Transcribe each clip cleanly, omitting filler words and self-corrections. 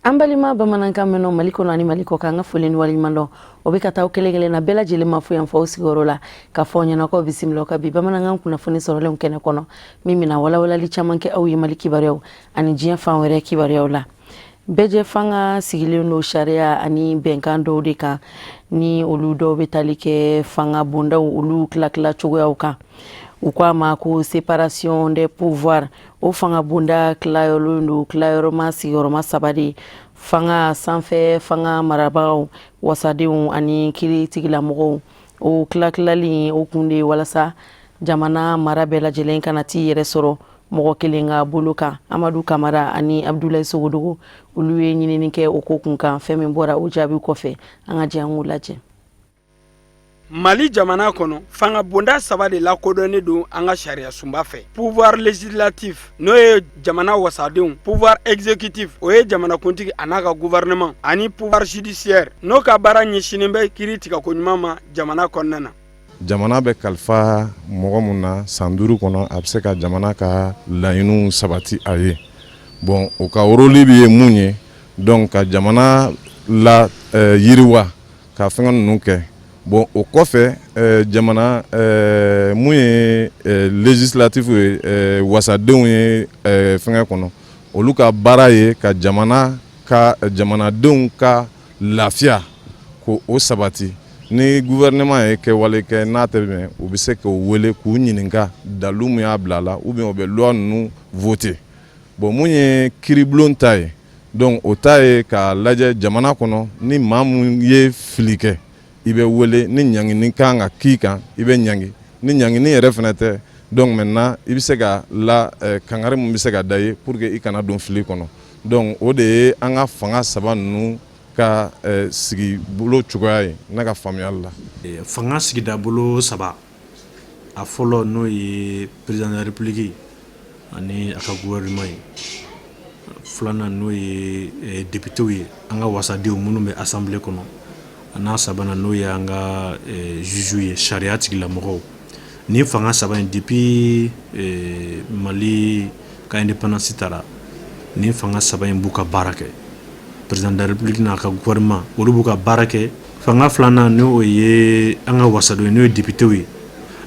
Ambalima bamanankan meno maliko nani maliko kanga foleni walimando obika taw kelegele na bela jele mafu ya mfausi gorola kafonya na ko bisimlo ka bi bamanankan kuna foni sorole mkene kono mimi na wala lichamanke au yimaliki baryo ani jiya fanwere kibaryo la beje fanga sigile no sharia ani benkando deka ni oludo betalike fanga bunda ulu klakla chogo yauka ukwa maku séparation des pouvoirs o fanga bunda klayolundu klayoroma sigoroma sabadi fanga sanfɛ fanga marabagaw wasadenw ani kiri tigilamɔgɔw o klaklali o kunde walasa jamana mara bɛɛ lajɛlen kana t'i yɛrɛ sɔrɔ mɔgɔ kelen ka bolo kan Amadu Kamara ani Abdoulaye Sogodogo olu ye ɲinini kɛ o ko kun kan fɛn min bɔra o jaabi kɔfɛ an ka jɛ an k'o lajɛ. Mali jamana kono fanga bonda saba de la kodone do anga sharia sumba fe pouvoir législatif no ye jamana wasadenw pouvoir exécutif o ye jamana kuntigi anaka gouvernement ani pouvoir judiciaire no ka bara ɲɛsinen bɛ kiri tigɛ ko ɲuman ma jamana kɔnɔna jamana bɛ kalifa mɔgɔ mun na san 5 kɔnɔ a bɛ se ka jamana ka laɲiniw sabati a ye bon o ka rôle bi ye mun ye donc ka jamana la yiriwa ka fɛngɛ ninnu kɛ bon o kɔfɛ jamana mun ye législatif ye wasadenw ye fɛngɛ kɔnɔ olu ka baara ye ka jamanadenw ka lafiya ko o sabati ni gouvernement ye kɛwale kɛ n'a tɛ bɛn u bɛ se k'o wele k'u ɲininka dalu mun y'a bila la ou bien o bɛ loi ninnu voter bon mun ye kiribulon ta ye donc o ta ye ka lajɛ jamana kɔnɔ ni maa mun ye fili kɛ i bɛ wele ni ɲangini kan ka k'i kan i bɛ ɲangi ni ɲangini yɛrɛ fana tɛ donc maintenant i bɛ se ka kangari mun bɛ se ka da ye pour que i kana don fili kɔnɔ donc o de ye an ka fanga saba ninnu ka sigi bolo cogoya ye ne ka faamuyali la. Fanga sigida bolo saba a fɔlɔ n'o ye président de la république ani a ka gouvernement ye filanan n'o ye députés ye an ka wasadenw minnu bɛ assemblée kɔnɔ n'a sabanan n'o ye an ka juges ye sariya tigilamɔgɔw ni fanga saba in depuis Mali ka indépendance tara ni fanga saba in b'u ka baara kɛ président de la république n'a ka gouvernement olu b'u ka baara kɛ fanga filanan n'o ye an ka wasadenw n'o ye députés ye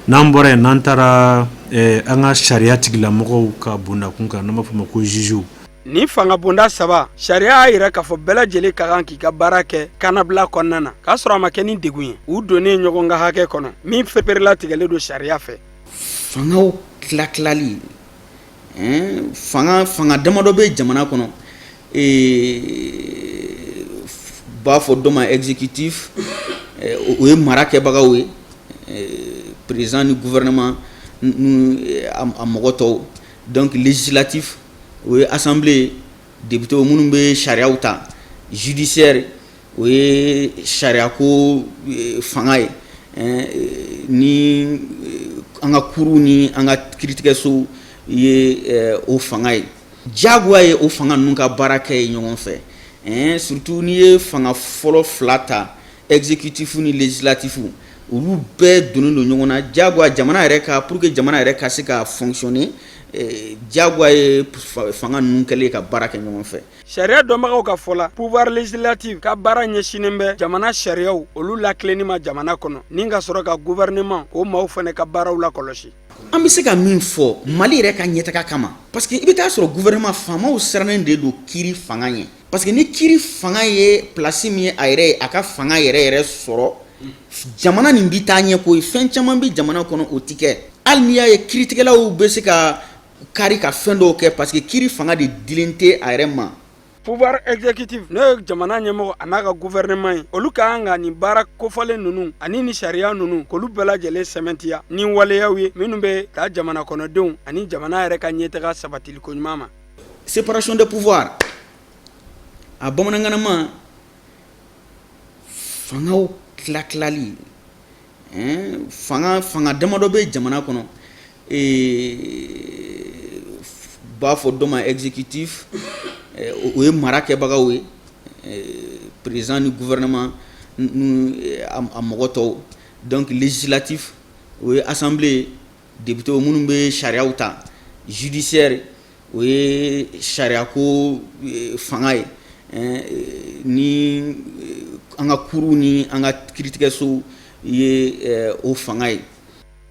n'an bɔra yen n'an taara an ka sariya tigilamɔgɔw ka bondakun kan n'an b'a fɔ o ma ko juges ni fanga bonda saba sharia yɛrɛ k'a fɔ bɛɛ lajɛlen ka kan k'i ka baara kɛ kanabila kɔnɔna na k'a sɔrɔ a ma kɛ ni degun ye u donnen ɲɔgɔn ka hakɛ kɔnɔ min feperela tigɛlen don sharia fɛ fangaw tilali fanga damadɔ bɛ jamana kɔnɔ b'a fɔ dɔ ma exécutif o ye mara kɛbagaw ye président ni gouvernement a mɔgɔ tɔw donc législatif o ye assemblée député minnu bɛ sariyaw ta judiciaire o ye sariyako fanga ye ni an ka kuru ni an ka kiiritigɛso ye o fanga ye jagoya ye o fanga ninnu ka baara kɛ ye ɲɔgɔn fɛ surtout n'i ye fanga fɔlɔ fila ta exécutif ni législatif olu bɛɛ donnen don ɲɔgɔn na jagoya jamana yɛrɛ ka pour que jamana yɛrɛ ka se ka fonctionner jagoya ye fanga ninnu kɛlen ka baara kɛ ɲɔgɔn fɛ sariya dɔnbagaw ka fɔ la pouvoir législatif ka baara ɲɛsinen bɛ jamana sariyaw olu lakilenni ma jamana kɔnɔ ni ka sɔrɔ ka gouvernement o maaw fana ka baaraw la kɔlɔsi an bɛ se ka min fɔ Mali yɛrɛ ka ɲɛtaga kama parce que i bɛ taa sɔrɔ gouvernement faamaw sirannen de don kiiri fanga ɲɛ parce que ni kiiri fanga ye place min ye a yɛrɛ ye a ka fanga yɛrɛ sɔrɔ jamana nin bi taa ɲɛ ko fɛn caman bɛ jamana kɔnɔ o ti kɛ hali n'i y'a ye kiiritigɛlaw bɛ se ka kari ka fɛn dɔw kɛ parce que kiiri fanga de dilen tɛ a yɛrɛ ma pouvoir exécutif n'o ye jamana ɲɛmɔgɔ a n'a ka gouvernement ye olu ka kan ka nin baara kofɔlen ninnu ani ni sariya ninnu k'olu bɛɛ lajɛlen sɛmɛntiya ni waleyaw ye minnu bɛ taa jamana kɔnɔdenw ani jamana yɛrɛ ka ɲɛtaga sabatiliko ɲuman ma séparation des pouvoirs a bamanankanama fangaw tilali fanga damadɔ bɛ jamana kɔnɔ b'a fɔ dɔ ma exécutif o ye mara kɛbagaw ye président ni gouvernement a mɔgɔ tɔw donc législatif o ye assemblée député minnu bɛ sariyaw ta judiciaire o ye sariyako fanga ye ni an ka kuru ni an ka kiiritigɛso ye o fanga ye.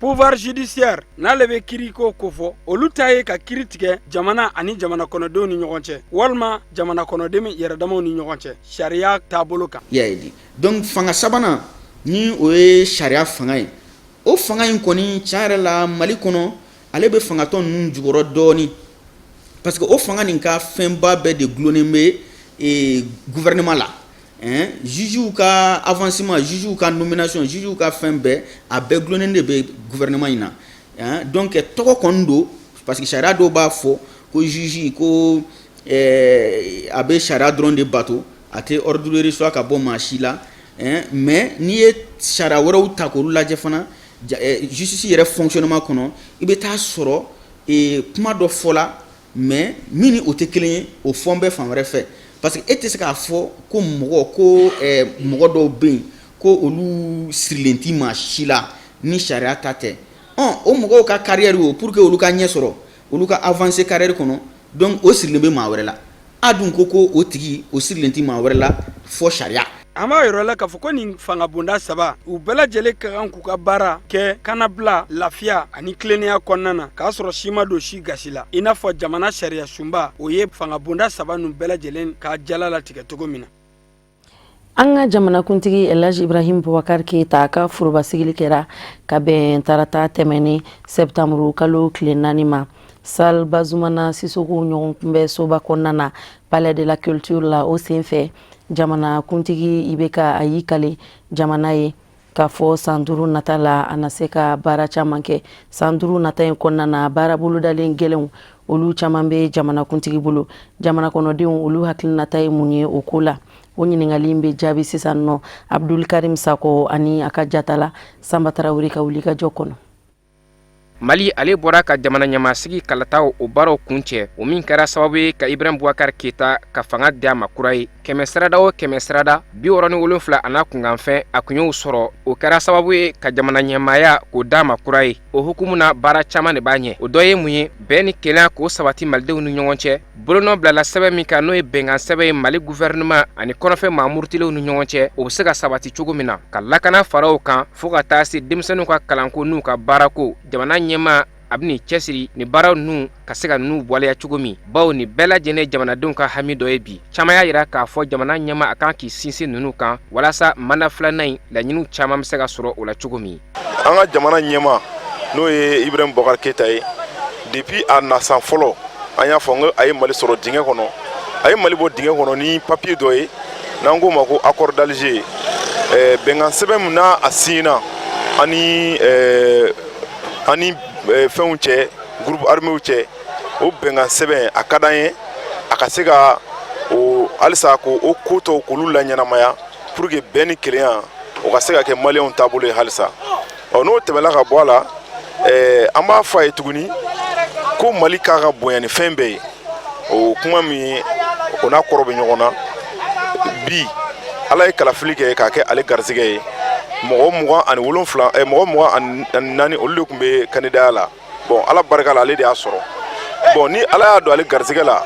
Pouvoir judiciaire n'ale bɛ kiiri ko fɔ olu ta ye ka kiiri tigɛ jamana ani jamana kɔnɔdenw ni ɲɔgɔn cɛ walima jamana kɔnɔdenw yɛrɛdamaw ni ɲɔgɔn cɛ sariya taabolo kan. Donc fanga sabanan ni o ye sariya fanga ye o fanga in kɔni tiɲɛ yɛrɛ la Mali kɔnɔ ale bɛ fangatɔ ninnu jukɔrɔ dɔɔni parce que o fanga nin ka fɛnba bɛɛ de gulonnen bɛ gouvernement la. Juges ka avancement, juges ka nomination, juges ka fɛn bɛɛ a bɛɛ gulonnen de bɛ gouvernement in na. Donc tɔgɔ kɔni don parce que sariya dɔw b'a fɔ ko juge ko a bɛ sariya dɔrɔn de bato a tɛ ordre de reçoit ka bɔ maa si la. Mais n'i ye sariya wɛrɛw ta k'olu lajɛ fana justice yɛrɛ fonctionnement kɔnɔ i bɛ taa sɔrɔ kuma dɔ fɔla mais min ni o tɛ kelen ye o fɔn bɛ fan wɛrɛ fɛ. Parce que e tɛ se k'a fɔ ko mɔgɔ dɔw bɛ yen ko olu sirilen tɛ maa si la ni sariya ta tɛ. O mɔgɔw ka carrière o pour que olu ka ɲɛ sɔrɔ olu ka avancer carrière kɔnɔ donc o sirilen bɛ maa wɛrɛ la a dun ko o tigi o sirilen tɛ maa wɛrɛ la fɔ sariya. An b'a yɔrɔ la k'a fɔ ko nin fanga bonda saba u bɛɛ lajɛlen ka kan k'u ka baara kɛ kanabila lafiya ani tilennenya kɔnɔna na k'a sɔrɔ si ma don si gasi la i n'a fɔ jamana sariya sunba o ye fanga bonda saba ninnu bɛɛ lajɛlen ka jala latigɛ cogo min na. An ka jamanakuntigi Elhaji Ibrahim Boubacar Keita ka furubasigili kɛra ka bɛn tarata tɛmɛnen septembre kalo tile 4 ma. Sal Bazumana Sisoko ɲɔgɔn kunbɛ soba kɔnɔna na Palais de la Culture la o senfɛ jamana kuntigi Ibeka ayi kale jamana ye k'a fɔ san 5 nata la a na se ka baara caman kɛ san 5 nata in kɔnɔna na baara bolodalen gɛlɛnw olu caman bɛ jamana kuntigi bolo jamana kɔnɔdenw olu hakilinata ye mun ye o ko la o ɲininkali bɛ jaabi sisan nɔ Abdul Karim Sako ani a ka jatala Samba Tarawele ka wuli ka jɔ kɔnɔ. Mali ale bɔra ka jamana ɲamasigi kalataw o baaraw kuncɛ o min kɛra sababu ye ka Ibrahim Boubacar Keita ka fanga di a ma kura ye kɛmɛ sirada o kɛmɛ sirada 67 ana kunganfɛn a kun y'o sɔrɔ o kɛra sababu ye ka jamana ɲɛmaaya k'o d'a ma kura ye o hukumu na baara caman de b'a ɲɛ o dɔ ye mun ye bɛɛ ni kelenya k'o sabati malidenw ni ɲɔgɔn cɛ bolonɔ bilala sɛbɛn min kan n'o ye bɛnkan sɛbɛn ye Mali gouvernement ani kɔnɔfɛn maamurutilenw ni ɲɔgɔn cɛ o bɛ se ka sabati cogo min na ka lakana faraw kan fo ka taa se denmisɛnninw ka kalanko n'u ka baarako jamana ɲɛma a bɛ nin cɛsiri ni baaraw ninnu ka se ka ninnu waleya cogo min bawo ni bɛɛ lajɛlen jamanadenw ka hami dɔ ye bi caman y'a yira k'a fɔ jamana ɲɛma a kan k'i sinsin ninnu kan walasa manda filanan in laɲiniw caman bɛ se ka sɔrɔ o la cogo min. An ka jamana ɲɛma n'o ye Ibrahim Boubacar Keita ye depuis a nasan fɔlɔ an y'a fɔ n ko a ye Mali sɔrɔ dingɛ kɔnɔ a ye Mali bɔ dingɛ kɔnɔ ni papier dɔ ye n'an k'o ma ko accord d'Alger bɛnkan sɛbɛn min n'a a signera ani fɛnw cɛ groupe arméw cɛ o bɛnkan sɛbɛn a ka d'an ye a ka se ka halisa ko o ko tɔw k'olu laɲɛnamaya pour que bɛn ni kelenya o ka se ka kɛ maliyɛnw taabolo ye halisa n'o tɛmɛla ka bɔ a la an b'a fɔ a ye tuguni ko Mali k'a ka bonya ni fɛn bɛɛ ye o kuma min o n'a kɔrɔ bɛ ɲɔgɔn na bi Ala ye kalafili kɛ k'a kɛ ale garisɛgɛ ye mɔgɔ 24 olu de tun bɛ kandidaya la bon Ala barika la ale de y'a sɔrɔ bon ni Ala y'a don ale garisɛgɛ la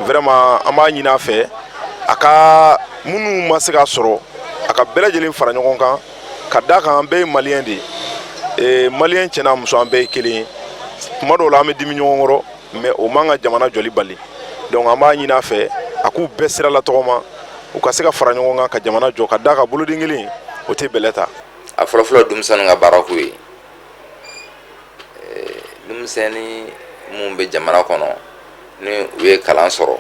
vraiment an b'a ɲini a fɛ a ka minnu ma se k'a sɔrɔ a ka bɛɛ lajɛlen fara ɲɔgɔn kan ka d'a kan an bɛɛ ye maliyɛn de ye maliyɛn cɛ n'a muso an bɛɛ ye kelen ye kuma dɔw la an bɛ dimi ɲɔgɔn kɔrɔ mais o man ka jamana jɔli bali donc an b'a ɲini a fɛ a k'u bɛɛ sira la tɔgɔma u ka se ka fara ɲɔgɔn kan ka jamana jɔ ka d'a kan boloden kelen o tɛ bɛlɛ ta. A fɔlɔfɔlɔ denmisɛnninw ka baarako ye denmisɛnnin minnu bɛ jamana kɔnɔ ni u ye kalan sɔrɔ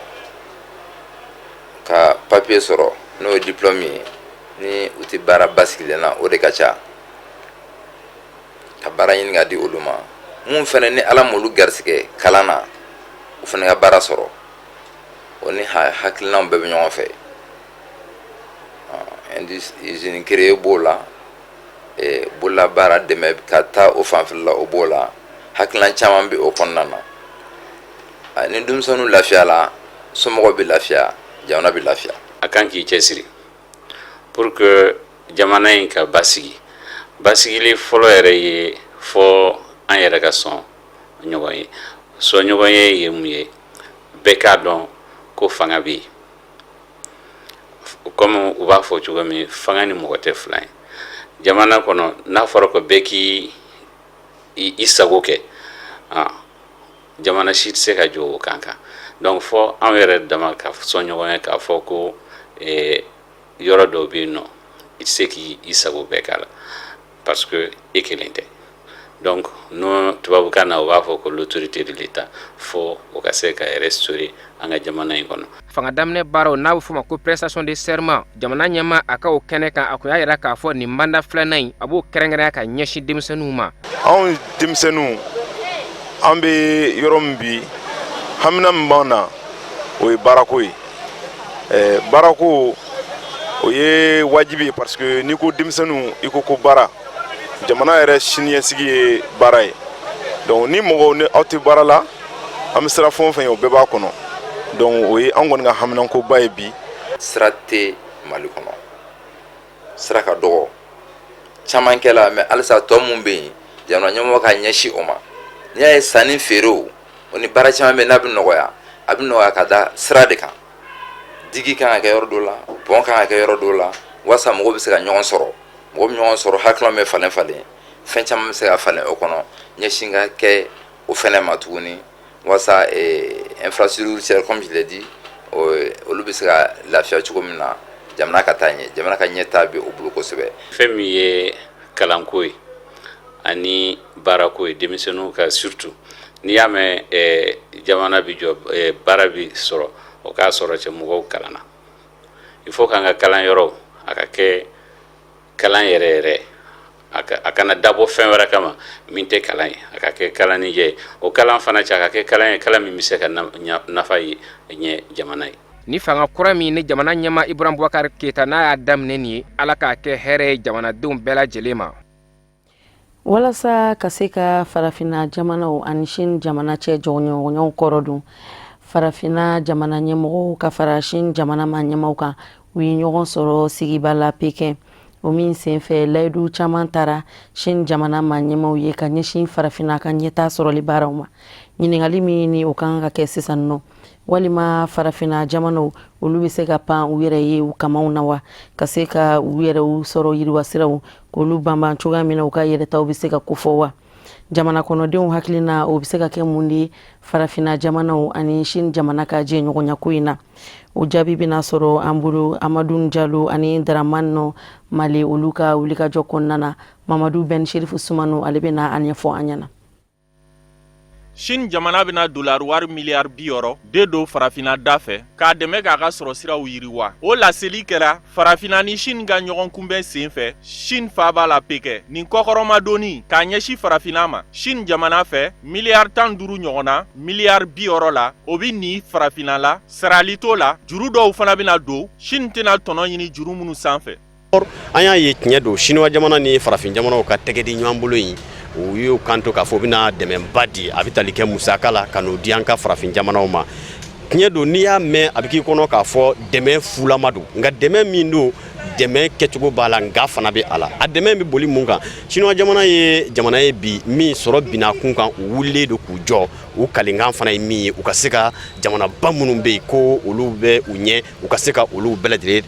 ka papier sɔrɔ n'o ye diplôme ye ni u tɛ baara basigilen na o de ka ca ka baara ɲini ka di olu ma mun fana ni Ala m'olu garisɛgɛ kalan na u fana ka baara sɔrɔ o ni hakilinaw bɛɛ bɛ ɲɔgɔn fɛ usine créée b'o la bolola baara dɛmɛ ka taa o fanfɛla la o b'o la hakilina caman bɛ o kɔnɔna na ni denmisɛnninw lafiyala somɔgɔw bɛ lafiya jamana bɛ lafiya. A kan k'i cɛsiri pour que jamana in ka basigili fɔlɔ yɛrɛ ye fɔ an yɛrɛ ka sɔn ɲɔgɔn ye sɔn ɲɔgɔn ye mun ye bɛɛ k'a dɔn ko fanga bɛ yen comme u b'a fɔ cogo min fanga ni mɔgɔ tɛ fila ye jamana kɔnɔ n'a fɔra ko bɛɛ k'i i sago kɛ jamana si tɛ se ka jɔ o kan kan donc fɔ anw yɛrɛ dama ka sɔn ɲɔgɔn ye k'a fɔ ko yɔrɔ dɔw bɛ yen nɔ i tɛ se k'i sago bɛɛ k'a la parce que i kelen tɛ donc no tubabukan na u b'a fɔ ko l'autorité de l'État fo o ka se ka restaurer an ka jamana in kɔnɔ. Fanga daminɛ baaraw n'a bɛ fɔ ma ko prestation de serment jamana ɲɛma a ka o kɛnɛ kan a kun y'a yira k'a fɔ nin manda filanan in a b'o kɛrɛnkɛrɛnya ka ɲɛsin denmisɛnninw ma. Anw denmisɛnninw an bɛ yɔrɔ min bi hamina min b'an na o ye baarako ye baarako o ye wajibi ye parce que n'i ko denmisɛnninw i ko baara jamana yɛrɛ siniɲɛsigi ye baara ye donc ni mɔgɔw ni aw tɛ baara la an bɛ sira fɛn o fɛn ye o bɛɛ b'a kɔnɔ donc o ye an kɔni ka haminankoba ye bi. Sira tɛ Mali kɔnɔ sira ka dɔgɔ caman kɛla mais halisa tɔ mun bɛ yen jamana ɲɛmɔgɔ ka ɲɛsin o ma n'i y'a ye sanni feerew o ni baara caman bɛ n'a bɛ nɔgɔya a bɛ nɔgɔya ka da sira de kan digi kan ka kɛ yɔrɔ dɔ la pont kan ka kɛ yɔrɔ dɔ la walasa mɔgɔw bɛ se ka ɲɔgɔn sɔrɔ mɔgɔ bɛ ɲɔgɔn sɔrɔ hakilinaw bɛ falen falen fɛn caman bɛ se ka falen o kɔnɔ ɲɛsin ka kɛ o fɛnɛ ma tuguni walasa infrastructure comme je l'ai dit olu bɛ se ka lafiya cogo min na jamana ka taa ɲɛ jamana ka ɲɛtaa bɛ o bolo kosɛbɛ. Fɛn min ye kalanko ye ani baarako ye denmisɛnninw ka surtout n'i y'a mɛn jamana bɛ jɔ baara bɛ sɔrɔ o k'a sɔrɔ cɛ mɔgɔw kalanna il faut k'an ka kalanyɔrɔw a ka kɛ kalan yɛrɛ yɛrɛ a kana dabɔ fɛn wɛrɛ kama min tɛ kalan ye a ka kɛ kalanni ye o kalan fana cɛ a ka kɛ kalan ye kalan min bɛ se ka nafa ye ɲɛ jamana ye. Ni fanga kura min ni jamana ɲɛma Ibrahim Boubacar Keita n'a y'a daminɛ nin ye ala k'a kɛ hɛrɛ ye jamanadenw bɛɛ lajɛlen ma. Walasa ka se ka farafina jamanaw ani Sine jamana cɛ jɔnɲɔgɔnyaw kɔrɔ dun farafina jamana ɲɛmɔgɔw ka fara Sine jamana ma ɲɛmaw kan u ye ɲɔgɔn sɔrɔ sigiba la Pekin o min senfɛ layidu caman taara Sine jamana ma ɲɛmaw ye ka ɲɛsin farafina ka ɲɛtaa sɔrɔli baaraw ma ɲininkali min ni o kan ka kɛ sisan nɔ walima farafina jamanaw olu bɛ se ka pan u yɛrɛ ye u kamaw na wa ka se ka u yɛrɛ sɔrɔ yiriwasiraw k'olu banban cogoya min na u ka yɛrɛtaw bɛ se ka kofɔ wa jamana kɔnɔdenw hakilina o bɛ se ka kɛ mun de farafina jamanaw ani Sine jamana ka jɛ ɲɔgɔnya ko in na o jaabi bɛna sɔrɔ an bolo Amadou Diallo ani Dramane Male olu ka wulikajɔ kɔnɔna na Mamadou Ben Sherifu Sumano ale bɛna a ɲɛfɔ an ɲɛna. Sine jamana bɛna dollar wari miliyari 60 de don farafina da fɛ k'a dɛmɛ k'a ka sɔrɔ siraw yiriwa o laseli kɛra farafina ni Sine ka ɲɔgɔn kunbɛn sen fɛ Sine faaba la Pekin nin kɔkɔrɔmadonni k'a ɲɛsin farafina ma Sine jamana fɛ miliyari 15 ɲɔgɔnna miliyari 60 la o bɛ nin farafina la sarali t'o la juru dɔw fana bɛna don Sine tɛna tɔnɔ ɲini juru minnu sanfɛ. An y'a ye tiɲɛ don Chinois jamana ni farafin jamanaw ka tɛgɛ di ɲɔgɔn bolo in u y'u kanto k'a fɔ bɛna dɛmɛba di a bɛ tali kɛ musaka la ka n'o di an ka farafin jamanaw ma tiɲɛ don n'i y'a mɛn a bɛ k'i kɔnɔ k'a fɔ dɛmɛ fulama don nka dɛmɛ min don dɛmɛ kɛcogo b'a la nka fana bɛ a la a dɛmɛ bɛ boli mun kan Chinois jamana ye jamana ye bi min sɔrɔ binna kun kan u wulilen don k'u jɔ u kalenkan fana ye min ye u ka se ka jamanaba minnu bɛ yen ko olu bɛ u ɲɛ u ka se ka olu bɛɛ lajɛlen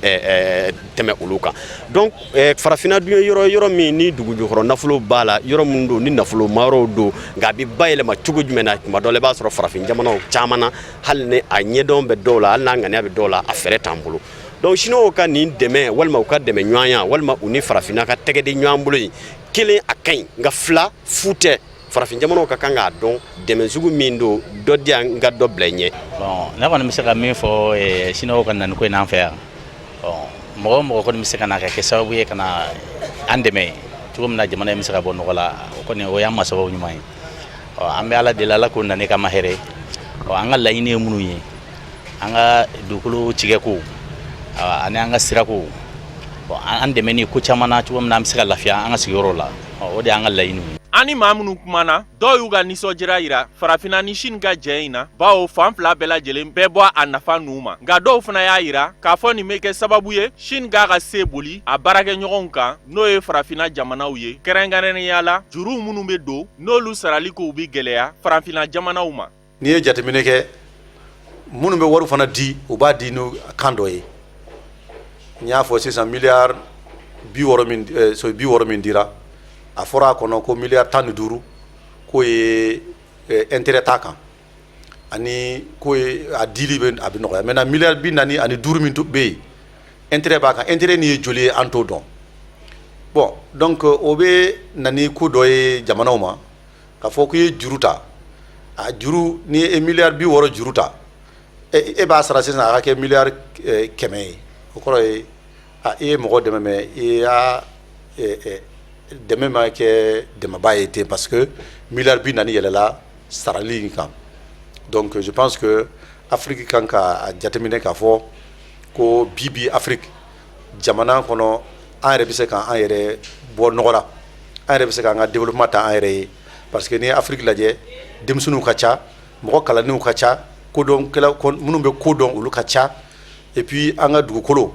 tɛmɛ olu kan donc farafina dun ye yɔrɔ min ni dugujukɔrɔ nafolo b'a la yɔrɔ minnu don ni nafolo mayɔrɔw don nka a bɛ bayɛlɛma cogo jumɛn na tuma dɔ la i b'a sɔrɔ farafin jamanaw caman na hali ni a ɲɛdɔn bɛ dɔw la hali n'a ŋaniya bɛ dɔw la a fɛɛrɛ t'an bolo donc Chinois ka nin dɛmɛ walima u ka dɛmɛ ɲɔgɔnya walima u ni farafina ka tɛgɛ di ɲɔgɔn bolo in kelen a ka ɲi nka fila fu tɛ farafin jamanaw ka kan k'a dɔn dɛmɛ sugu min don dɔ di yan n ka dɔ bila ɲɛ. Bon ne kɔni bɛ se ka min fɔ Chinois ka nani ko in n'an fɛ yan mɔgɔ o mɔgɔ kɔni bɛ se ka na kɛ sababu ye ka na an dɛmɛ cogo min na jamana in bɛ se ka bɔ nɔgɔ la o kɔni o y'an masaw ɲuman ye an bɛ Ala deli Ala k'o nani k'an ma hɛrɛ an ka laɲini ye minnu ye an ka dugukolo tigɛko ani an ka sirako an dɛmɛ ni ko caman na cogo min na an bɛ se ka lafiya an ka sigiyɔrɔ la o de y'an ka laɲini ye. Ani maa minnu kumana dɔw y'u ka nisɔndiya yira farafina ni Sine ka jɛ in na bawo fan fila bɛɛ lajɛlen bɛɛ bɔ a nafa n'u ma nka dɔw fana y'a yira k'a fɔ nin bɛ kɛ sababu ye Sine k'a ka se boli a baarakɛɲɔgɔnw kan n'o ye farafina jamanaw ye kɛrɛnkɛrɛnnenya la juru minnu bɛ don n'olu sarali kow bɛ gɛlɛya farafina jamanaw ma. N'i ye jateminɛ kɛ minnu bɛ wari fana di u b'a di n'o kan dɔ ye n y'a fɔ sisan miliyari 60 min dira a fɔra a kɔnɔ ko miliyari 15 k'o ye intérêt t'a kan ani ko a dili a bɛ nɔgɔya maintenant miliyari 45 min bɛ yen intérêt b'a kan intérêt nin ye joli ye an t'o dɔn bon donc o bɛ na ni ko dɔ ye jamanaw ma k'a fɔ k'i ye juru ta a juru ni ye miliyari 60 juru ta e b'a sara sisan a ka kɛ miliyari 100 ye o kɔrɔ ye i ye mɔgɔ dɛmɛ mɛ i y'a dɛmɛ ma kɛ dɛmɛba ye ten parce que miliyari 40 yɛlɛla sarali in kan donc je pense que Afrique kan ka jateminɛ k'a fɔ ko bi Afrique jamana kɔnɔ an yɛrɛ bɛ se k'an yɛrɛ bɔ nɔgɔ la an yɛrɛ bɛ se k'an ka développement ta an yɛrɛ ye parce que ni ye Afrique lajɛ denmisɛnninw ka ca mɔgɔ kalannenw ka ca kodɔnkɛla minnu bɛ ko dɔn olu ka ca et puis an ka dugukolo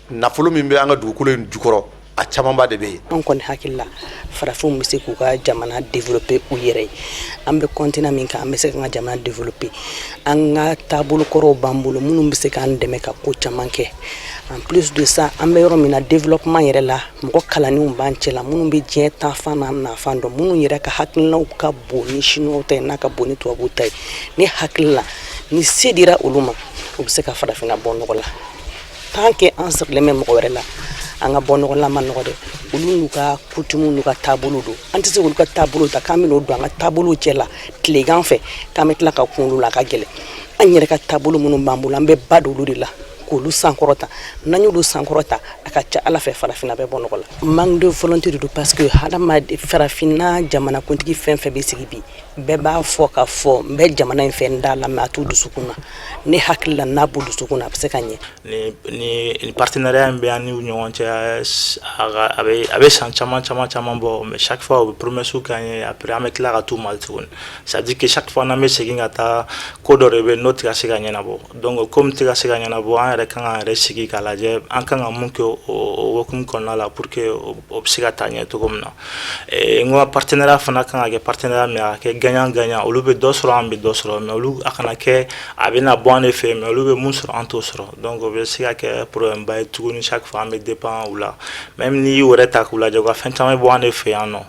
nafolo min bɛ an ka dugukolo in jukɔrɔ a camanba de bɛ yen. An kɔni hakili la farafinw bɛ se k'u ka jamana développer u yɛrɛ ye an bɛ continent min kan an bɛ se k'an ka jamana développer an ka taabolo kɔrɔw b'an bolo minnu bɛ se k'an dɛmɛ ka ko caman kɛ en plus de ça an bɛ yɔrɔ min na développement yɛrɛ la mɔgɔ kalannenw b'an cɛ la minnu bɛ diɲɛ taafan n'a nafan dɔn minnu yɛrɛ ka hakilinaw ka bon ni chinois ta ye n'a ka bon ni tubabuw ta ye ne hakili la ni se dira olu ma u bɛ se ka farafinna bɔ nɔgɔ la tant que an sigilen bɛ mɔgɔ wɛrɛ la an ka bɔ nɔgɔ la ma nɔgɔ dɛ olu n'u ka coutume n'u ka taabolo don an tɛ se k'olu ka taabolo ta k'an bɛn'o don an ka taabolo cɛ la tilegan fɛ k'an bɛ tila ka kun olu la a ka gɛlɛn an yɛrɛ ka taabolo minnu b'an bolo an bɛ ba don olu de la k'olu sankɔrɔta n'an y'olu sankɔrɔta a ka ca ala fɛ farafinna bɛ bɔ nɔgɔ la manque de volonté de don parce que hadamaden farafinna jamanakuntigi fɛn fɛn bɛ sigi bi bɛɛ b'a fɔ ka fɔ n bɛ jamana in fɛ n da la mɛ a t'u dusukun na ne hakili la n'a b'u dusukun na a bɛ se ka ɲɛ ni partenariat in bɛ an n'u ɲɔgɔn cɛ a bɛ san caman bɔ mais chaque fois u bɛ promesse k'an ye après an bɛ tila ka t'u ma tuguni c'est à dire que chaque fois n'an bɛ segin ka taa ko dɔ de bɛ n'o tɛ ka se ka ɲɛnabɔ donc comme tɛ ka se ka ɲɛnabɔ an yɛrɛ kan k'an yɛrɛ sigi k'a lajɛ an kan ka mun kɛ o hukumu kɔnɔna la pour que o bɛ se ka taa ɲɛ cogo min na n ko partenariat fana kan ka kɛ partenariat min a ka kɛ gagnant olu bɛ dɔ sɔrɔ an bɛ dɔ sɔrɔ mais olu a kana kɛ a bɛna bɔ an de fɛ mais olu bɛ mun sɔrɔ an t'o sɔrɔ donc o bɛ se ka kɛ problème ba ye tuguni chaque fois an bɛ dépend u la même n'i y'u yɛrɛ ta k'u lajɛ u ka fɛn caman bɔ an de fɛ yan nɔ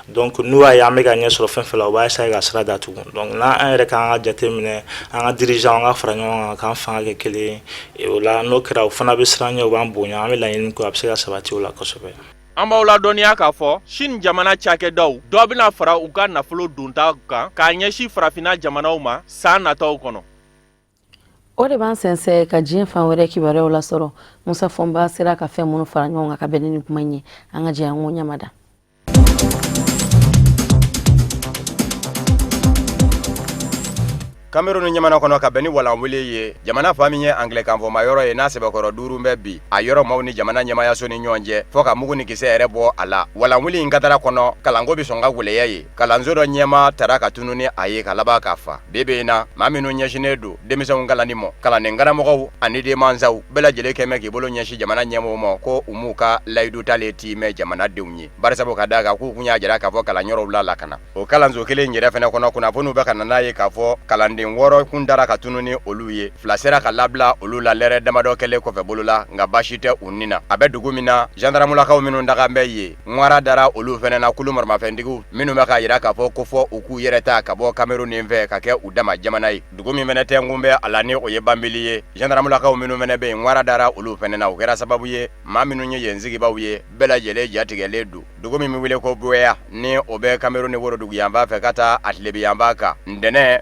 donc n'u y'a ye an bɛ ka ɲɛ sɔrɔ fɛn fɛn la u b'a essayer ka sira datugu donc n'an yɛrɛ kan ka jateminɛ an ka dirigeant an ka fara ɲɔgɔn kan k'an fanga kɛ kelen ye o la n'o kɛra u fana bɛ siran ɲɛ u b'an bonya an bɛ laɲini kɛ a bɛ se ka sabati o la kosɛbɛ. An b'aw ladɔnniya k'a fɔ Chine jamana cakɛdaw dɔ bɛna fara u ka nafolo donta kan k'a ɲɛsin farafinna jamanaw ma san nataw kɔnɔ. O de b'an sɛnsɛn ka diɲɛ fan wɛrɛ kibaruyaw lasɔrɔ Musa Fɔnba sera ka fɛn minnu fara ɲɔgɔn kan ka bɛn ni kuma in ye an ka jɛ an ko ɲamada. Cameroun ɲamana kɔnɔ ka bɛn ni walanwele ye jamana fa min ye anglais kanfɔma yɔrɔ ye n'a sɛbɛkɔrɔ 5 bɛ bi a yɔrɔ maaw ni jamana ɲɛmayaso ni ɲɔgɔn cɛ fɔ ka mugu ni kisɛ yɛrɛ bɔ a la walanwele in katara kɔnɔ kalanko bi sɔn ka weleya ye kalanso dɔ ɲɛma tara ka tunu ni a ye ka laban k'a fa bebe in na maa minnu ɲɛsinnen don denmisɛnw kalanni mɔ kalanden karamɔgɔw ani denmansaw bɛɛ lajɛlen kɛmɛ k'i bolo ɲɛsin jamana ɲɛmɔgɔw ma ko u m'u ka layidu tale ti mɛn jamanadenw ye barisabu ka da kan k'u kun y'a jira k'a fɔ kalanyɔrɔw la lakana o kalanso kelen yɛrɛ fɛnɛ kɔnɔ kunnafoniw bɛ ka na n'a ye k'a fɔ kalanden 6 kun dara ka tunu ni olu ye fila sera ka labila olu la lɛrɛ damadɔ kɛlen kɔfɛ bolo la nka baasi tɛ u ni na a bɛ dugu min na gendarmulakaw minnu daga bɛ ye ŋwara dara olu fɛnɛ na kulu maramafɛntigiw minnu bɛ ka yira k'a fɔ ko fɔ u k'u yɛrɛ ta ka bɔ Cameroun nin fɛ ka kɛ u dama jamana ye dugu min fɛnɛ tɛ kun bɛ a la ni o ye banbili ye gendarmulakaw minnu fɛnɛ bɛ yen ŋwara dara olu fɛnɛ na o kɛra sababu ye maa minnu ye yen sigibaw ye bɛɛ lajɛlen jatigɛlen don dugu min bɛ wele ko Buea ni o bɛ Cameroun ni worodugu yanfan fɛ ka taa a tilebi yanfan kan ntɛnɛ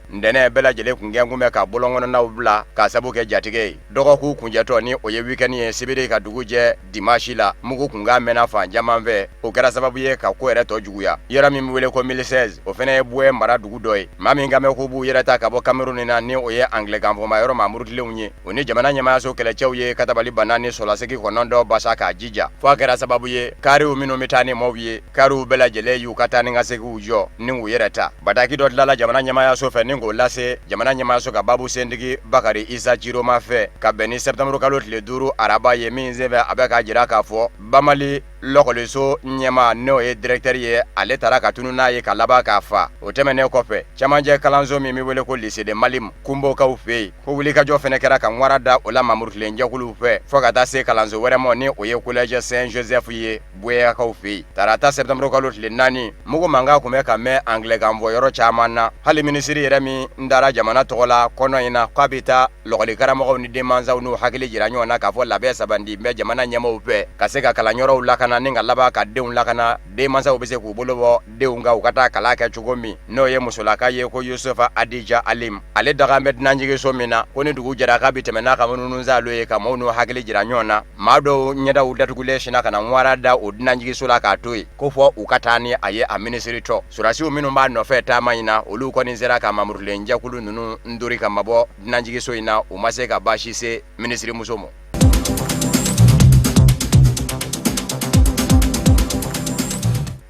bɛɛ lajɛlen kun gɛn kun bɛ ka bolongɔnɔnaw bila ka sabu kɛ jatigɛ ye dɔgɔkun kunjɛtɔ ni o ye weekend ye sibiri ka dugu jɛ dimanche la mugu kun ka mɛnna fan caman fɛ o kɛra sababu ye ka ko yɛrɛ tɔ juguya yɔrɔ min bɛ wele ko 2016 o fɛnɛ ye Buea mara dugu dɔ ye maa min ka mɛn ko b'u yɛrɛ ta ka bɔ Cameroun na ni o ye anglais kanfɔma yɔrɔ mamurutilenw ye o ni jamana ɲɛmayaso kɛlɛcɛw ye katabali banna ni solasegi kɔnɔntɔn basa k'a jija fɔ a kɛra sababu ye kariw minnu bɛ taa ni maaw ye kariw bɛɛ lajɛlen y'u ka taa ni ka segiw jɔ ni u yɛrɛ ta bataki dɔ tilala jamana ɲɛmayaso fɛ ni k'o lase jamana ɲɛmayaso ka babu sentigi Bakari Isa Jiroma fɛ ka bɛn ni septembre kalo tile 5 araba ye min senfɛ a bɛ ka jira k'a fɔ Bamali lɔkɔliso ɲɛma n'o ye directeur ye ale taara ka tunu n'a ye ka laban k'a fa o tɛmɛnen kɔfɛ cɛmancɛ kalanso min bɛ wele ko lycée de Malim kunbokaw fɛ yen ko wulikajɔ fɛnɛ kɛra ka ŋwara da o la Mamudu Tile jɛkulu fɛ fɔ ka taa se kalanso wɛrɛ ma ni o ye collège Saint Joseph ye Bueyakaw fɛ yen tarata septembre kalo tile 4 mugu mankan kun bɛ ka mɛn anglais kan fɔ yɔrɔ caman na hali minisiri yɛrɛ min dara jamana tɔgɔ la kɔnɔ in na k'a bɛ taa lɔgɔli karamɔgɔw ni denmansaw n'u hakili jira ɲɔgɔn na k'a fɔ labɛn sabati bɛ jamana ɲɛmaaw fɛ ka se ka kalanyɔrɔw lakana ni ka laban ka denw lakana denmansaw bɛ se k'u bolo bɔ denw kan u ka taa kalan kɛ cogo min n'o ye musolaka ye ko Yusufa Adija Alim ale daga bɛ dunanjigiso min na ko ni dugu jɛra k'a bɛ tɛmɛ n'a ka munumunu ye ka maaw n'u hakili jira ɲɔgɔn na maa dɔw ɲɛdaw datugulen sinna ka na ŋwara da o dunanjigiso la k'a to yen ko fɔ u ka taa ni a ye a minisiri tɔ surasiw minnu b'a nɔfɛ taama in na olu kɔni sera ka Mamudu Tile jɛkulu ninnu ndori ka mabɔ dunanjigiso in na u ma se ka baasi se minisiri muso ma.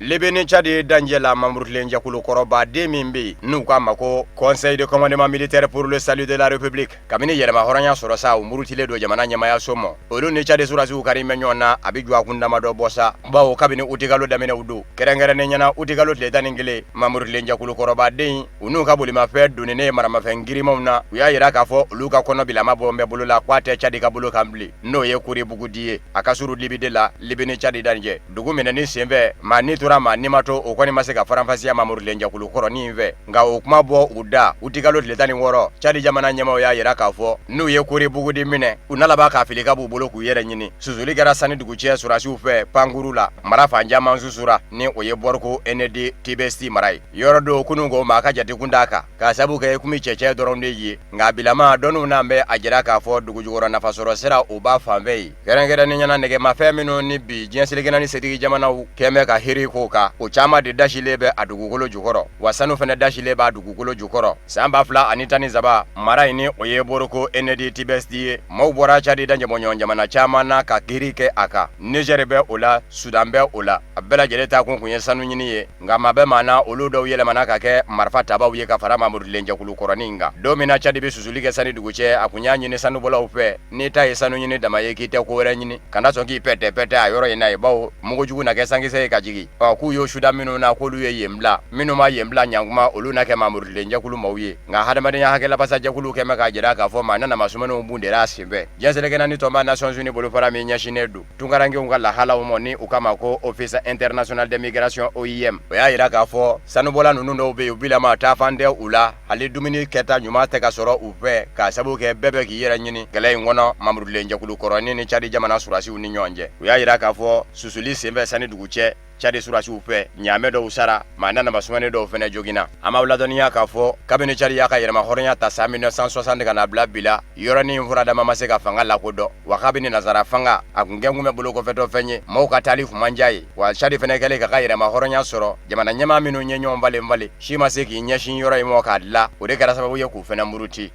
Libeni Tchadi Danjela Mamudu Tile jɛkulu kɔrɔbaden min bɛ yen n'u k'a ma ko Conseil de commandement militaire pour le salut de la République kabini yɛlɛma hɔrɔnya sɔrɔ sa u murutilen don jamana ɲɛmayaso ma olu ni Tchadi surasiw kari mɛn ɲɔgɔn na a bɛ jɔ a kun damadɔ bɔ sa bawo kabini utikalo daminɛw don kɛrɛnkɛrɛnnen ɲɛna utikalo tile 11 Mamudu Tile jɛkulu kɔrɔbaden u n'u ka bolimafɛn donnen ye maramafɛn girimanw na u y'a yira k'a fɔ olu ka kɔnɔ bilama bɔ bɛ bolo la k'a tɛ Tchadi ka bolo kan bilen n'o ye Kuribugudi ye a ka surun Libide la Libeni Tchadi Danjɛ dugu minɛni senfɛ maa ni tora ma ni ma to o kɔni ma se ka faranfasiya Mamudu Tile jɛkulu kɔrɔnin fɛ nka o kuma bɔ u da utikalo tile 16 Tchadi jamana ɲɛmaaw y'a yira k'a fɔ n'u ye Kuribugudi minɛ u na laban k'a fili ka b'u bolo k'u yɛrɛ ɲini susuli kɛra sani dugucɛ surasiw fɛ Pankuru la mara fanjaman susura ni o ye Bɔriko ND Tibesti mara ye yɔrɔ do kunun ko maa ka jatekun d'a kan k'a sabu kɛ kumi cɛcɛ dɔrɔn de ye nka bilama dɔnniw n'an bɛ a jira k'a fɔ dugu jukɔrɔ nafasɔrɔ sira o b'a fanfɛ ye kɛrɛnkɛrɛnnen ɲɛna nɛgɛmafɛn minnu ni bi diɲɛ selikɛnɛ ni setigi jamanaw kɛn bɛ ka hiri k'o kan o caman de dasilen bɛ a dugukolo jukɔrɔ wa sanu fɛnɛ dasilen b'a dugukolo jukɔrɔ san 2017 mara in ni o ye Bɔriko ND Tibesti ye maaw bɔra Tchadi danjɛmɔɲɔgɔn jamana caman na ka kiri kɛ a kan Niger bɛ o la Sudan bɛ o la a bɛɛ lajɛlen ta kun ye sanu ɲini ye nka maa bɛɛ maa na olu dɔw yɛlɛmana ka kɛ marifa tabaw ye ka fara Mamudu Tile jɛkulu kɔrɔnin kan don min na Tchadi bɛ susuli kɛ sani dugucɛ a kun y'a ɲini sanubɔlaw fɛ n'i ta ye sanu ɲini dama ye k'i tɛ ko wɛrɛ ɲini kana sɔn k'i pɛtɛ a yɔrɔ in na ye bawo mugujugu na kɛ sankisɛ ye ka jigin k'u y'o suda minnu na k'olu ye yen bila minnu ma yen bila ɲankuma olu na kɛ Mamudu Tile jɛkulu maaw ye nka hadamadenya hakɛlabasa jɛkulu kɛmɛ k'a jira k'a fɔ maa nana masumɛnw bundera a senfɛ diɲɛ selekɛnɛ ni tɔnba Nations Unies bolofara min ɲɛsinnen don tunkarankew ka lahalaw ma ni u kama ko Office International de Migration OIM o y'a yira k'a fɔ sanubɔla ninnu dɔw bɛ yen u bilama taa fan tɛ u la hali dumuni kɛta ɲuman tɛ ka sɔrɔ u fɛ k'a sabu kɛ bɛɛ bɛ k'i yɛrɛ ɲini kɛlɛ in kɔnɔ Mamudu Tile jɛkulu kɔrɔnin ni Tchadi jamana surasiw ni ɲɔgɔn cɛ u y'a yira k'a fɔ susuli senfɛ sani dugu cɛ Tchadi surasiw fɛ ɲaamɛ dɔw sara maa nana masumɛni dɔw fɛnɛ joginna an b'aw ladɔnniya k'a fɔ kabini Tchadi y'a ka yɛlɛma hɔrɔnya ta san 1960 ka na bila bi la yɔrɔnin furadama ma se ka fanga lakodɔn wa kabini nazara fanga a kun kɛn kun bɛ bolo kɔfɛtɔ fɛn ye maaw ka taali kun man diya ye wa Tchadi fɛnɛ kɛlen k'a ka yɛlɛma hɔrɔnya sɔrɔ jamana ɲɛmaa minnu ye ɲɔgɔn falen si ma se k'i ɲɛsin yɔrɔ in ma k'a dila o de kɛra sababu ye k'u fɛnɛ muruti.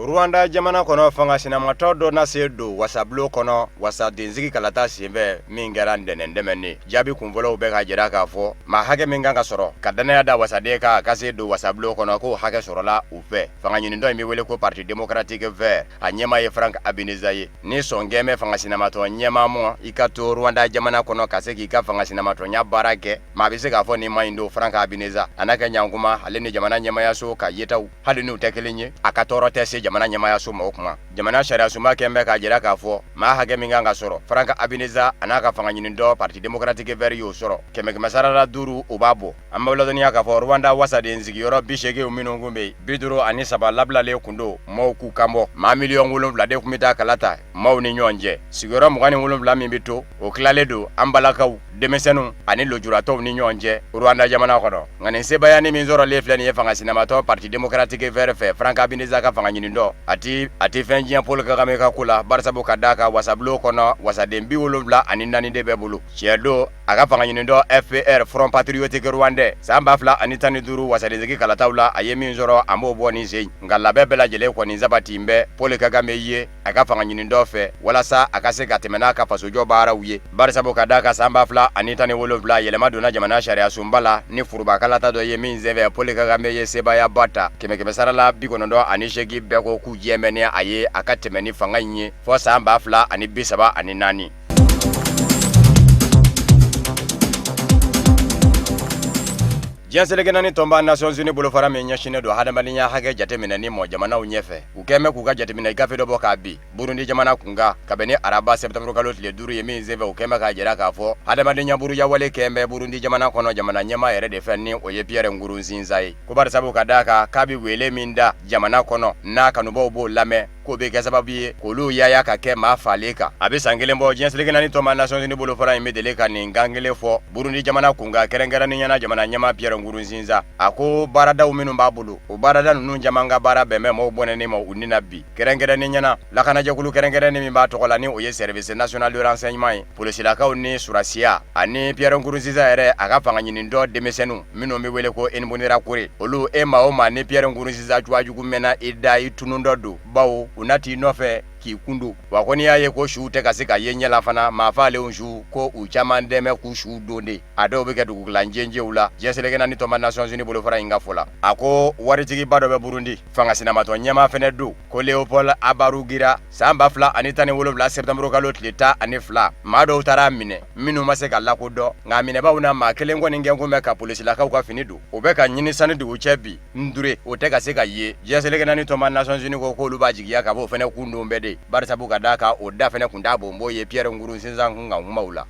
Rwanda jamana kɔnɔ fanga sinamatɔ dɔ na se don wasabulo kɔnɔ wasa densigi kalata senfɛ min kɛra ndɛnɛndɛmɛni jaabi kunfɔlɔw bɛ ka jira k'a fɔ maa hakɛ min kan ka sɔrɔ ka danaya da wasaden kan ka se don wasabulo kɔnɔ k'o hakɛ sɔrɔla u fɛ fanga ɲinitɔ in bɛ wele ko Parti démocratique vert a ɲɛmaa ye Frank Habineza ye ni sɔn gɛnbɛ fanga sinamatɔ ɲɛmaa mɔ i ka to Rwanda jamana kɔnɔ ka se k'i ka fanga sinamatɔnya baara kɛ maa bɛ se k'a fɔ nin ma ɲi don Frank Habineza a n'a kɛ ɲankuma ale ni jamana ɲɛmaayaso ka yetaw hali n'u tɛ kelen ye a ka tɔɔrɔ tɛ se jamana ɲɛmaayaso ma o kuma jamana sariya sunba kɛn bɛ k'a jira k'a fɔ maa hakɛ min kan ka sɔrɔ Frank Habineza a n'a ka fanga ɲini dɔ Parti démocratique vert y'o sɔrɔ 100 5 o b'a bɔ an b'aw ladɔnniya k'a fɔ Rwanda wasaden sigiyɔrɔ 80 minnu kun bɛ yen 53 labilalen kun don maaw k'u kanbɔ maa miliyɔn 7 de kun bɛ taa kala ta maaw ni ɲɔgɔn cɛ sigiyɔrɔ 27 min bɛ to o tilalen don an balakaw denmisɛnninw ani lujuratɔw ni ɲɔgɔn cɛ Rwanda jamana kɔnɔ nka nin sebayani min sɔrɔlen filɛ nin ye fanga sinamatɔ Parti démocratique vert fɛ Frank Habineza ka fanga ɲini dɔ a ti fɛn diɲɛ Paul Kagame ka ko la barisabu ka d'a kan wasabulo kɔnɔ wasaden 74 de bɛ bolo tiɲɛ don a ka fanga ɲini dɔ FPR Front Patriotique Rwandais dɛ san 2015 wasadenzigi kalataw la a ye min sɔrɔ an b'o bɔ ni sen nka labɛn bɛɛ lajɛlen kɔni sabati bɛ Paul Kagame ye a ka fanga ɲini dɔ fɛ walasa a ka se ka tɛmɛ n'a ka fasojɔ baaraw ye barisabu ka d'a ka san 2017 yɛlɛma donna jamana sariya sunba la ni furuba kalata dɔ ye min senfɛ Paul Kagame ye sebaya ba ta 100 sara la 98 bɛɛ ko k'u jɛmɛni a ye a ka tɛmɛ ni fanga in ye fɔ san 2034. Diɲɛ seleke naani tɔnba Nations Unies bolofara min ɲɛsinnen don hadamadenya hakɛ jateminɛni mɔ jamanaw ɲɛfɛ u kɛnbɛ k'u ka jateminɛ gafe dɔ bɔ k'a bin Burundi jamana kunka ka bɛn ni araba septembre kalo tile 5 ye min senfɛ u kɛnbɛ k'a jira k'a fɔ hadamadenya buruja wale kɛnbɛ Burundi jamana kɔnɔ jamana ɲɛma yɛrɛ de fɛ ni o ye Pierre Nkurunziza ye ko barisabu ka d'a kan k'a bi wele min da jamana kɔnɔ n'a kanubaw b'o lamɛn ko bɛ kɛ sababu ye k'olu yaya ka kɛ maa falen kan a bɛ san 1 bɔ diɲɛ seleke naani tɔnba Nations Unies bolofara in bɛ deli ka nin kan kelen fɔ Burundi jamana kunka kɛrɛnkɛrɛnnen ɲɛna jamana ɲɛma Pierre Nkurunziza a ko baaradaw minnu b'a bolo o baarada ninnu caman ka baara bɛn bɛ mɔgɔw bɔnɛni ma u ni na bi kɛrɛnkɛrɛnnen ɲɛna lakanajɛkulu kɛrɛnkɛrɛnnen min b'a tɔgɔ la ni o ye Service National de Renseignement ye polisilakaw ni surasiya ani Pierre Nkurunziza yɛrɛ a ka fanga ɲini dɔ denmisɛnninw minnu bɛ wele ko Imbonerakure olu maa o maa ni Pierre Nkurunziza juwajugu mɛnna i da i tunun dɔ don bawo u na t'i nɔfɛ k'i kundu wa ko n'i y'a ye ko suw tɛ ka se ka ye ɲɛla fana maa falenw su ko u caman dɛmɛ k'u suw don de a dɔw bɛ kɛ dugukilanjɛnjɛw la diɲɛ seleke naani tɔnba Nations Unies bolofara in ka fɔ la a ko waritigiba dɔ bɛ Burundi fanga sinamatɔ ɲɛma fɛnɛ don ko Léopold Abarugira san 2017 septembre kalo tile 12 maa dɔw taara minɛ minnu ma se ka lakodɔn nka minɛbaw na maa kelen kɔni gɛnkun bɛ ka polisilakaw ka fini don o bɛ ka ɲini sani dugu cɛ bi Ndure o tɛ ka se ka ye diɲɛ seleke naani tɔnba Nations Unies ko k'olu b'a jigiya ka b'o fɛnɛ kundon bɛɛ de barisabu ka d'a kan o da fɛnɛ kun t'a bonbo ye Pierre Nkurunziza kun ka kumaw la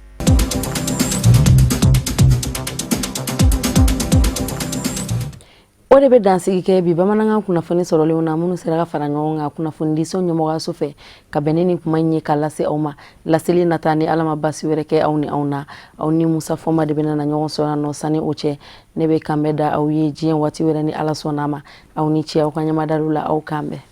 o de bɛ dansigi kɛ bi bamanankan kunnafoni sɔrɔlenw na minnu sera ka fara ɲɔgɔn kan kunnafoni di sɔn ɲɛmɔgɔyaso fɛ ka bɛn ni kuma in ye k'a lase aw ma laseli nata ni ala ma basi wɛrɛ kɛ aw ni anw na aw ni Musa Fɔnba de bɛna na ɲɔgɔn sɔrɔ yan nɔ sani o cɛ ne bɛ kan bɛ da aw ye diɲɛ waati wɛrɛ ni ala sɔnn'a ma aw ni ce aw ka ɲɛmadalu la aw kan bɛn